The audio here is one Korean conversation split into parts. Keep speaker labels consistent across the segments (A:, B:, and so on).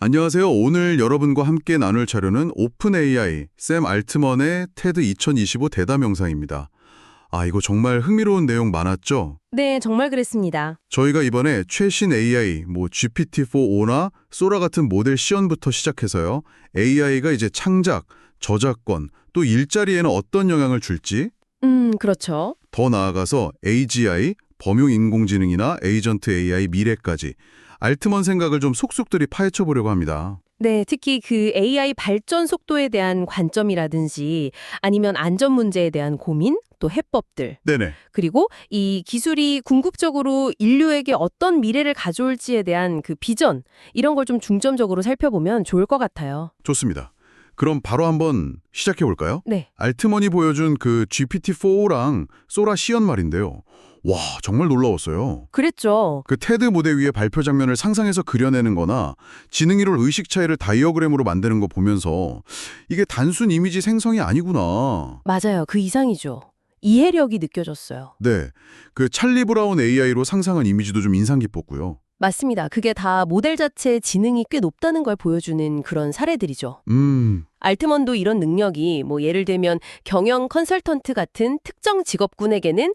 A: 안녕하세요. 오늘 여러분과 함께 나눌 자료는 오픈 AI, 샘 알트먼의 테드 2025 대담 영상입니다. 이거 정말 흥미로운 내용 많았죠?
B: 네, 정말 그랬습니다.
A: 저희가 이번에 최신 AI, GPT-4o나 소라 같은 모델 시연부터 시작해서요. AI가 이제 창작, 저작권, 또 일자리에는 어떤 영향을 줄지,
B: 그렇죠.
A: 더 나아가서 AGI, 범용 인공지능이나 에이전트 AI 미래까지 알트먼 생각을 좀 속속들이 파헤쳐 보려고 합니다.
B: 네, 특히 그 AI 발전 속도에 대한 관점이라든지 아니면 안전 문제에 대한 고민, 또 해법들,
A: 네네.
B: 그리고 이 기술이 궁극적으로 인류에게 어떤 미래를 가져올지에 대한 그 비전, 이런 걸 좀 중점적으로 살펴보면 좋을 것 같아요.
A: 좋습니다. 그럼 바로 한번 시작해 볼까요?
B: 네.
A: 알트먼이 보여준 그 GPT-4랑 소라 시연 말인데요. 와, 정말 놀라웠어요.
B: 그랬죠.
A: 그 테드 무대 위에 발표 장면을 상상해서 그려내는 거나 지능 이론 의식 차이를 다이어그램으로 만드는 거 보면서 이게 단순 이미지 생성이 아니구나.
B: 맞아요. 그 이상이죠. 이해력이 느껴졌어요.
A: 네, 그 찰리 브라운 AI로 상상한 이미지도 좀 인상 깊었고요.
B: 맞습니다. 그게 다 모델 자체의 지능이 꽤 높다는 걸 보여주는 그런 사례들이죠. 알트먼도 이런 능력이 예를 들면 경영 컨설턴트 같은 특정 직업군에게는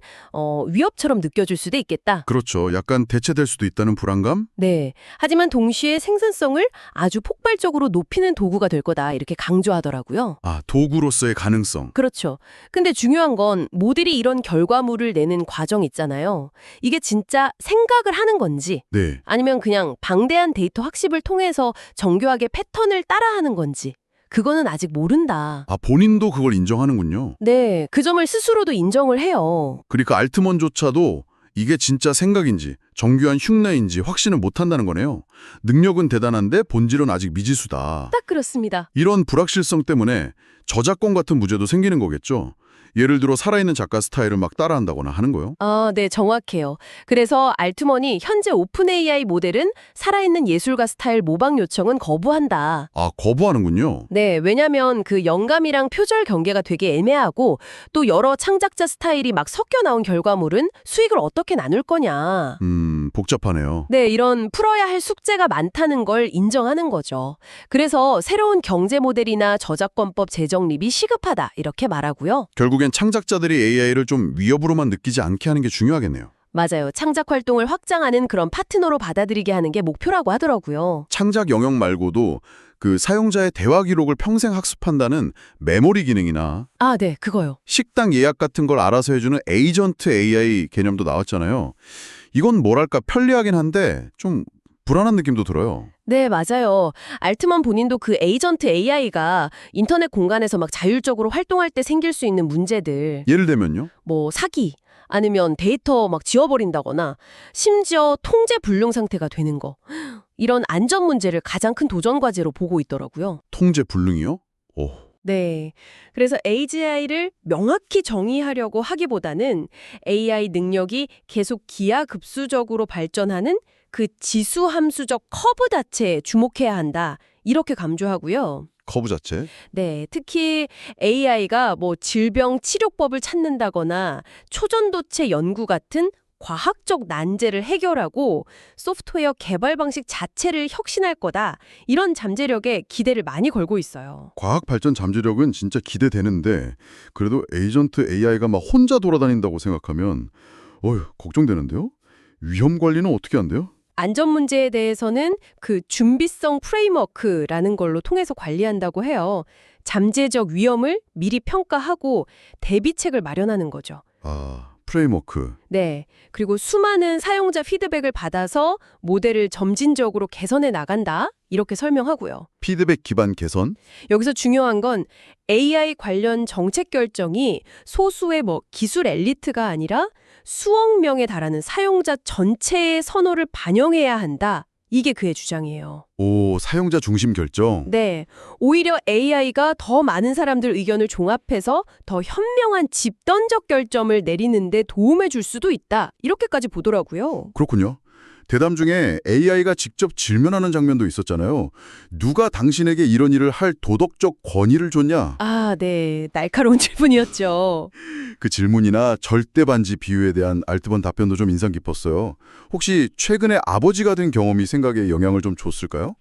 B: 위협처럼 느껴질 수도 있겠다.
A: 그렇죠. 약간 대체될 수도 있다는 불안감?
B: 네. 하지만 동시에 생산성을 아주 폭발적으로 높이는 도구가 될 거다. 이렇게 강조하더라고요.
A: 도구로서의 가능성.
B: 그렇죠. 근데 중요한 건 모델이 이런 결과물을 내는 과정 있잖아요. 이게 진짜 생각을 하는 건지
A: 네.
B: 아니면 그냥 방대한 데이터 학습을 통해서 정교하게 패턴을 따라하는 건지 그거는 아직 모른다.
A: 본인도 그걸 인정하는군요.
B: 네, 그 점을 스스로도 인정을 해요.
A: 그러니까 알트먼조차도 이게 진짜 생각인지 정교한 흉내인지 확신을 못한다는 거네요. 능력은 대단한데 본질은 아직 미지수다.
B: 딱 그렇습니다.
A: 이런 불확실성 때문에 저작권 같은 문제도 생기는 거겠죠. 예를 들어 살아있는 작가 스타일을 막 따라한다거나 하는 거요.
B: 네, 정확해요. 그래서 알트먼이 현재 오픈 AI 모델은 살아있는 예술가 스타일 모방 요청은 거부한다.
A: 거부하는군요.
B: 네, 왜냐면 그 영감이랑 표절 경계가 되게 애매하고 또 여러 창작자 스타일이 막 섞여 나온 결과물은 수익을 어떻게 나눌 거냐.
A: 복잡하네요.
B: 네, 이런 풀어야 할 숙제가 많다는 걸 인정하는 거죠. 그래서 새로운 경제 모델이나 저작권법 재정립이 시급하다 이렇게 말하고요.
A: 결국엔 창작자들이 AI를 좀 위협으로만 느끼지 않게 하는 게 중요하겠네요.
B: 맞아요. 창작 활동을 확장하는 그런 파트너로 받아들이게 하는 게 목표라고 하더라고요.
A: 창작 영역 말고도 그 사용자의 대화 기록을 평생 학습한다는 메모리 기능이나
B: 네, 그거요.
A: 식당 예약 같은 걸 알아서 해주는 에이전트 AI 개념도 나왔잖아요. 이건 뭐랄까 편리하긴 한데 좀 불안한 느낌도 들어요.
B: 네, 맞아요. 알트먼 본인도 그 에이전트 AI가 인터넷 공간에서 막 자율적으로 활동할 때 생길 수 있는 문제들,
A: 예를 들면요?
B: 사기, 아니면 데이터 막 지워버린다거나, 심지어 통제 불능 상태가 되는 거. 이런 안전 문제를 가장 큰 도전 과제로 보고 있더라고요.
A: 통제 불능이요?
B: 네. 그래서 AGI를 명확히 정의하려고 하기보다는 AI 능력이 계속 기하급수적으로 발전하는 그 지수함수적 커브 자체에 주목해야 한다. 이렇게 강조하고요.
A: 커브 자체?
B: 네, 특히 AI가 질병 치료법을 찾는다거나 초전도체 연구 같은 과학적 난제를 해결하고 소프트웨어 개발 방식 자체를 혁신할 거다. 이런 잠재력에 기대를 많이 걸고 있어요.
A: 과학 발전 잠재력은 진짜 기대되는데 그래도 에이전트 AI가 막 혼자 돌아다닌다고 생각하면 걱정되는데요? 위험 관리는 어떻게 한대요?
B: 안전 문제에 대해서는 그 준비성 프레임워크라는 걸로 통해서 관리한다고 해요. 잠재적 위험을 미리 평가하고 대비책을 마련하는 거죠.
A: 프레임워크.
B: 네. 그리고 수많은 사용자 피드백을 받아서 모델을 점진적으로 개선해 나간다. 이렇게 설명하고요.
A: 피드백 기반 개선?
B: 여기서 중요한 건 AI 관련 정책 결정이 소수의 기술 엘리트가 아니라 수억 명에 달하는 사용자 전체의 선호를 반영해야 한다. 이게 그의 주장이에요.
A: 사용자 중심 결정?
B: 네. 오히려 AI가 더 많은 사람들 의견을 종합해서 더 현명한 집단적 결정을 내리는 데 도움을 줄 수도 있다. 이렇게까지 보더라고요.
A: 그렇군요. 대담 중에 AI가 직접 질문하는 장면도 있었잖아요. 누가 당신에게 이런 일을 할 도덕적 권위를 줬냐?
B: 아, 네. 날카로운 질문이었죠.
A: 그 질문이나 절대 반지 비유에 대한 알트번 답변도 좀 인상 깊었어요. 혹시 최근에 아버지가 된 경험이 생각에 영향을 좀 줬을까요?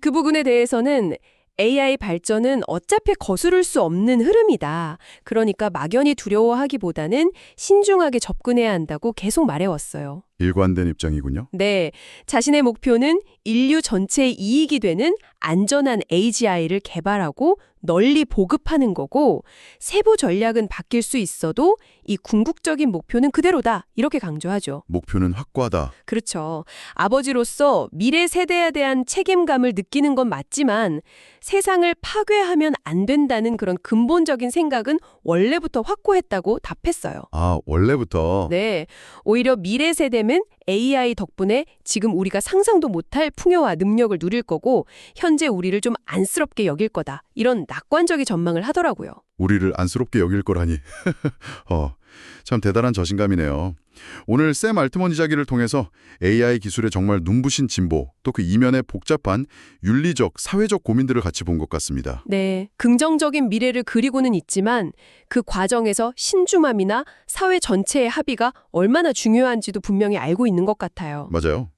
B: 그 부분에 대해서는 AI 발전은 어차피 거스를 수 없는 흐름이다. 그러니까 막연히 두려워하기보다는 신중하게 접근해야 한다고 계속 말해왔어요.
A: 일관된 입장이군요.
B: 네, 자신의 목표는 인류 전체의 이익이 되는 안전한 AGI를 개발하고 널리 보급하는 거고 세부 전략은 바뀔 수 있어도 이 궁극적인 목표는 그대로다. 이렇게 강조하죠.
A: 목표는 확고하다.
B: 그렇죠. 아버지로서 미래 세대에 대한 책임감을 느끼는 건 맞지만 세상을 파괴하면 안 된다는 그런 근본적인 생각은 원래부터 확고했다고 답했어요.
A: 아, 원래부터?
B: 네, 오히려 미래 세대는 AI 덕분에 지금 우리가 상상도 못할 풍요와 능력을 누릴 거고 현재 우리를 좀 안쓰럽게 여길 거다. 이런 낙관적인 전망을 하더라고요.
A: 우리를 안쓰럽게 여길 거라니. 참 대단한 자신감이네요. 오늘 샘 알트먼 이야기를 통해서 AI 기술의 정말 눈부신 진보, 또 그 이면의 복잡한 윤리적, 사회적 고민들을 같이 본 것 같습니다.
B: 네, 긍정적인 미래를 그리고는 있지만 그 과정에서 신중함이나 사회 전체의 합의가 얼마나 중요한지도 분명히 알고 있는 것 같아요.
A: 맞아요.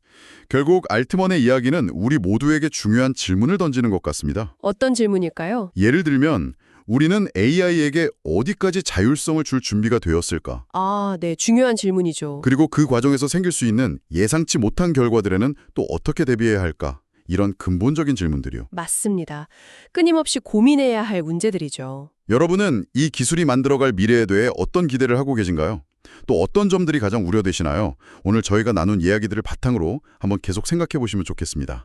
A: 결국 알트먼의 이야기는 우리 모두에게 중요한 질문을 던지는 것 같습니다.
B: 어떤 질문일까요?
A: 예를 들면 우리는 AI에게 어디까지 자율성을 줄 준비가 되었을까?
B: 아, 네, 중요한 질문이죠.
A: 그리고 그 과정에서 생길 수 있는 예상치 못한 결과들에는 또 어떻게 대비해야 할까? 이런 근본적인 질문들이요.
B: 맞습니다. 끊임없이 고민해야 할 문제들이죠.
A: 여러분은 이 기술이 만들어갈 미래에 대해 어떤 기대를 하고 계신가요? 또 어떤 점들이 가장 우려되시나요? 오늘 저희가 나눈 이야기들을 바탕으로 한번 계속 생각해 보시면 좋겠습니다.